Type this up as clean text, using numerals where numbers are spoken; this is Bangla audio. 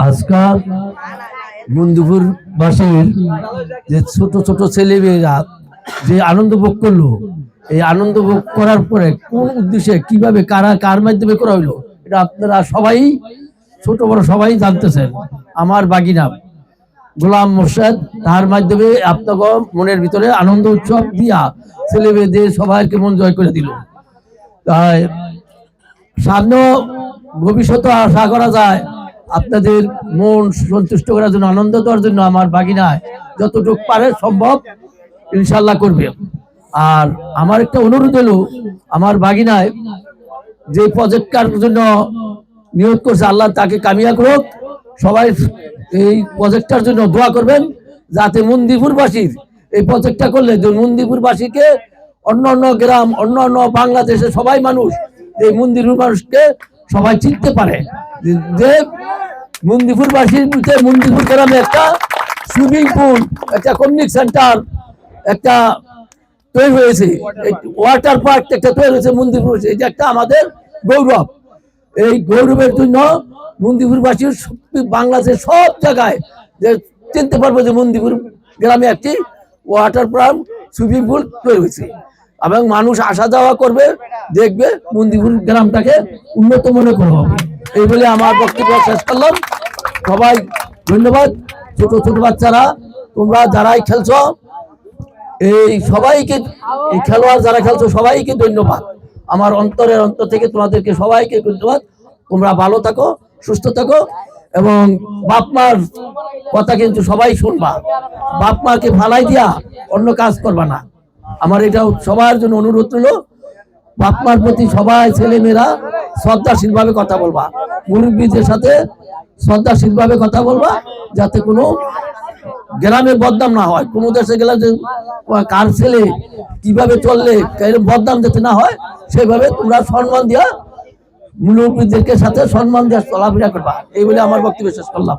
আজকাল বন্ধুপুর বাসীর যে ছোট ছোট ছেলে মেয়েরা যে আনন্দ ভোগ করলো, এই আনন্দ ভোগ করার পরে কোন উদ্দেশ্যে কিভাবে কারা কার মাধ্যমে করা হইলো, এটা আপনারা সবাই ছোট বড় সবাই জানতেছেন। আমার বাগিনা গোলাম মোর্শেদ তার মাধ্যমে আপনাকে মনের ভিতরে আনন্দ উৎসব দিয়া ছেলে মেয়েদের সবাইকে মন জয় করে দিল। তাই সামনেও ভবিষ্যতে আশা করা যায় আপনাদের মন সন্তুষ্ট করার জন্য, আনন্দ দেওয়ার জন্য আমার বাগিনায় যতটুকু পারে সম্ভব ইনশাল্লাহ করবে। আর আমার একটা অনুরোধ হলো, আমার বাগিনায় যে প্রজেক্টটার জন্য নিয়োগ করছে আল্লাহ তাকে কামিয়াব করুক। সবাই এই প্রজেক্টটার জন্য দোয়া করবেন, যাতে মন্দিরপুরবাসীর এই প্রজেক্টটা করলে মন্দিরপুরবাসীকে অন্য অন্য গ্রাম অন্য অন্য বাংলাদেশের সবাই মানুষ এই মন্দিরপুর মানুষকে সবাই চিনতে পারে যে মন্দিরপুরবাসীর মন্দিরপুর গ্রামে একটা সুইমিং পুল, একটা কমিউনিটি সেন্টার একটা তৈরি হয়েছে, ওয়াটার পার্ক একটা তৈরি হয়েছে মন্দিরপুর। এটা একটা আমাদের গৌরব। এই গৌরবের জন্য মন্দিরপুরবাসী বাংলাদেশের সব জায়গায় যে চিনতে পারবো যে মন্দিরপুর গ্রামে একটি ওয়াটার পার্ক সুইমিং পুল তৈরি হয়েছে, এবং মানুষ আসা যাওয়া করবে, দেখবে মন্দিরপুর গ্রামটাকে উন্নত মনে করা হবে। এই বলে আমার বক্তব্য শেষ করলাম। সবাই ধন্যবাদ। ছোট ছোট বাচ্চারা তোমরা যারাই খেলছো, এই সবাইকে, এই খেলোয়াড় যারা খেলছো সবাইকে ধন্যবাদ। আমার অন্তরের অন্তর থেকে তোমাদেরকে সবাইকে ধন্যবাদ। তোমরা ভালো থাকো, সুস্থ থাকো, এবং বাপ মার কথা কিন্তু সবাই শুনবা। বাপ মাকে ফালাই দিয়া অন্য কাজ করবা না। আমার এটা সবার জন্য অনুরোধ হলো, বাপ মার প্রতি সবাই ছেলে মেয়েরা শ্রদ্ধাশীল ভাবে কথা বলবা, মুরব্বীদের সাথে শ্রদ্ধাশীল ভাবে কথা বলবা, যাতে কোনো গ্রামে বদনাম না হয়। কোনো দেশে গেলে যে কার ছেলে কিভাবে চললে বদনাম যাতে না হয়, সেভাবে তোমরা সম্মান দিয়া মুরব্বীদেরকে সাথে সম্মান দিয়ে চলাফেরা করবা। এই বলে আমার বক্তব্য শেষ করলাম।